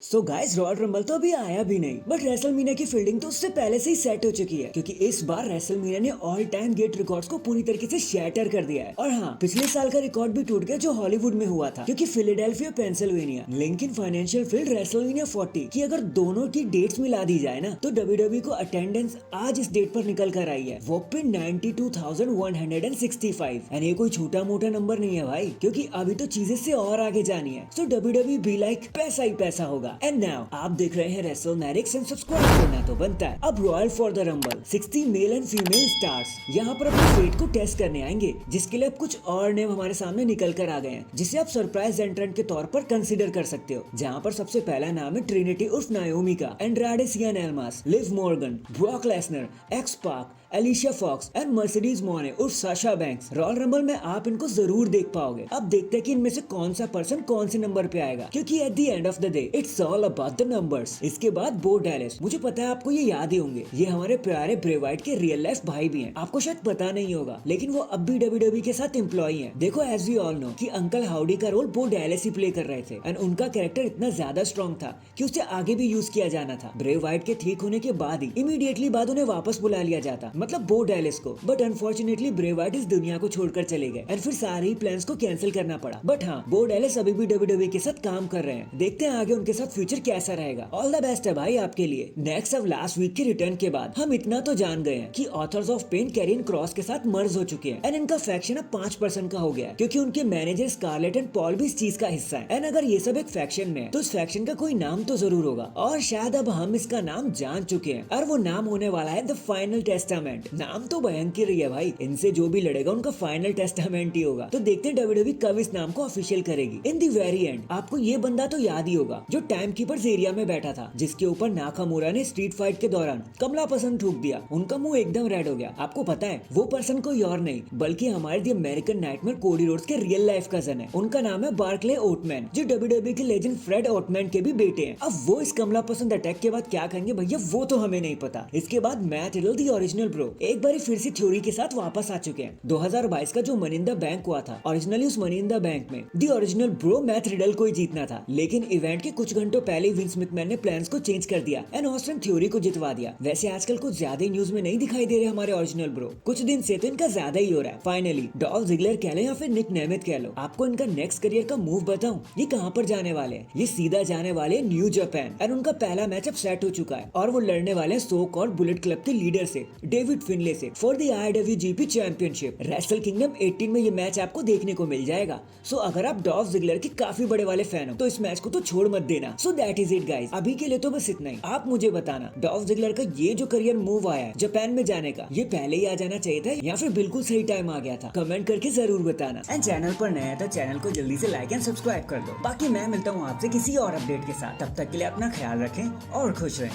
So guys royal rumble तो अभी आया भी नहीं, बट रेसलमीनिया की फील्डिंग तो उससे पहले से ही सेट हो चुकी है, क्योंकि इस बार रेसलमीनिया ने ऑल टाइम गेट रिकॉर्ड्स को पूरी तरीके से शैटर कर दिया है। और हाँ, पिछले साल का रिकॉर्ड भी टूट गया जो हॉलीवुड में हुआ था, क्योंकि Philadelphia Pennsylvania Lincoln financial field WrestleMania 40 की अगर दोनों की डेट्स मिला दी जाए ना, तो डब्ल्यूडब्ल्यूई को अटेंडेंस आज इस डेट पर निकल कर आई है, वो पे 92,165। एंड ये कोई छोटा मोटा नंबर नहीं है भाई, क्योंकि अभी तो चीजें से और आगे जानी है। सो डब्ल्यूडब्ल्यूई बी लाइक पैसा ही पैसा होगा। एंड नाउ आप देख रहे हैं रेसलमैनिक्स एंड सब्सक्राइब करना तो बनता है। अब royal for the rumble 60 male and female stars यहाँ पर अपने फेट को टेस्ट करने आएंगे, जिसके लिए अब कुछ और नेम हमारे सामने निकल कर आ गए हैं, जिसे आप सरप्राइज एंट्रेंट के तौर पर कंसीडर कर सकते हो। जहाँ पर सबसे पहला नाम है ट्रिनिटी उर्फ नायोमी का, Andrade Cien Almas, Liv Morgan, Brock Lesnar, X Pac, Alicia Fox and Mercedes Mone उर्फ साशा बैंक्स। रॉयल रंबल में आप इनको जरूर देख पाओगे। अब देखते हैं कि इनमें से कौन सा पर्सन कौन से नंबर पे आएगा, क्योंकि at the end of the day it's all about the numbers. इसके बाद बो डैलिस, मुझे पता है आपको ये याद ही होंगे, ये हमारे प्यारे ब्रे व्हाइट के रियल लाइफ भाई भी हैं। आपको शायद पता नहीं होगा, लेकिन वो अब भी डब्ल्यूडब्ल्यूई के साथ एम्प्लॉय हैं। देखो एज वी ऑल नो कि अंकल हाउडी का रोल बो डैलिस ही प्ले कर रहे थे, एंड उनका कैरेक्टर इतना ज्यादा स्ट्रॉन्ग था कि उसे आगे भी यूज किया जाना था। ब्रे व्हाइट के ठीक होने के बाद ही इमीडिएटली बाद उन्हें वापस बुला लिया जाता, मतलब बो डैलिस को। बट अनफॉर्चुनेटली ब्रे व्हाइट इस दुनिया को छोड़कर चले गए, एंड फिर सारे ही प्लान्स को कैंसिल करना पड़ा। बट हाँ, बो डैलिस अभी भी डब्ल्यूडब्ल्यूई के साथ काम कर रहे हैं। देखते हैं आगे उनके साथ फ्यूचर कैसा रहेगा। ऑल द बेस्ट है भाई आपके लिए। नेक्स्ट, अब लास्ट वीक के रिटर्न के बाद हम इतना तो जान गए हैं कि authors of pen carrion cross के साथ मर्ज हो चुके हैं, एंड इनका फैक्शन अब 5% का हो गया है, क्योंकि उनके मैनेजर स्कारलेट एंड पॉल भी इस चीज का हिस्सा है। एंड अगर ये सब एक फैक्शन में है, तो इस फैक्शन का कोई नाम तो जरूर होगा, और शायद अब हम इसका नाम जान चुके हैं, और वो नाम होने वाला है द फाइनल टेस्टामेंट। नाम तो भयंकर ही है भाई, इनसे जो भी लड़ेगा उनका फाइनल टेस्टामेंट ही होगा। तो देखते हैं डब्ल्यूडब्ल्यूई कब इस नाम को ऑफिशियल करेगी। इन दी वेरी एंड आपको ये बंदा तो याद ही होगा, जो टाइम कीपर्स एरिया में बैठा था, जिसके ऊपर नाकामुरा ने स्ट्रीट फाइट के दौरान कमला पसंद थूक दिया। उनका मुंह एकदम रेड हो गया। आपको पता है वो पर्सन कोई और नहीं बल्कि हमारे दी अमेरिकन नाइटमेयर कोडी रोड्स के रियल लाइफ कजन है। उनका नाम है बार्कले ओटमैन, जो डब्ल्यूडब्ल्यूई के लेजेंड फ्रेड ओटमैन के भी बेटे हैं। अब वो इस कमला पसंद अटैक के बाद क्या करेंगे भैया, वो तो हमें नहीं पता। इसके बाद Matt Riddle the original bro एक बार फिर से थ्योरी के साथ वापस आ चुके हैं। 2022 का जो मनी इन द बैंक हुआ था, ओरिजिनली उस मनी इन द बैंक में the original bro Matt Riddle को ही जीतना था, लेकिन इवेंट के कुछ घंटों पहले विंस मैकमैन ने प्लान्स को चेंज कर दिया एंड ऑस्टिन थ्योरी को जितवा दिया। वैसे आजकल कुछ ज्यादा न्यूज में नहीं दिखाई दे रहे हमारे ओरिजिनल ब्रो, कुछ दिन से तो इनका ज्यादा ही हो रहा है। फाइनली डॉल्फ जिगलर कह लो या फिर निक नेमिथ कह लो, आपको इनका नेक्स्ट करियर का मूव बताऊं, ये कहां पर जाने वाले हैं? ये सीधा जाने वाले न्यू जापान, और उनका पहला मैच अब सेट हो चुका है, और वो लड़ने वाले हैं सो कॉल्ड बुलेट क्लब के लीडर से, डेविड फिनले से, for the IWGP championship. Wrestle kingdom 18 में ये मैच आपको देखने को मिल जाएगा। सो अगर आप डॉल्फ जिगलर के काफी बड़े वाले फैन हो, तो इस मैच को तो छोड़ मत देना। So that is it guys, अभी के लिए तो बस इतना ही। आप मुझे बताना, डॉल्फ जिगलर का ये जो करियर मूव आया है जापान में जाने का, ये पहले ही आ जाना चाहिए था या फिर बिल्कुल सही टाइम आ गया था? कमेंट करके जरूर बताना। एंड चैनल पर नया है तो चैनल को जल्दी से लाइक एंड सब्सक्राइब कर दो। बाकी मैं मिलता हूँ आपसे किसी और अपडेट के साथ, तब तक के लिए अपना ख्याल रखें और खुश रहें।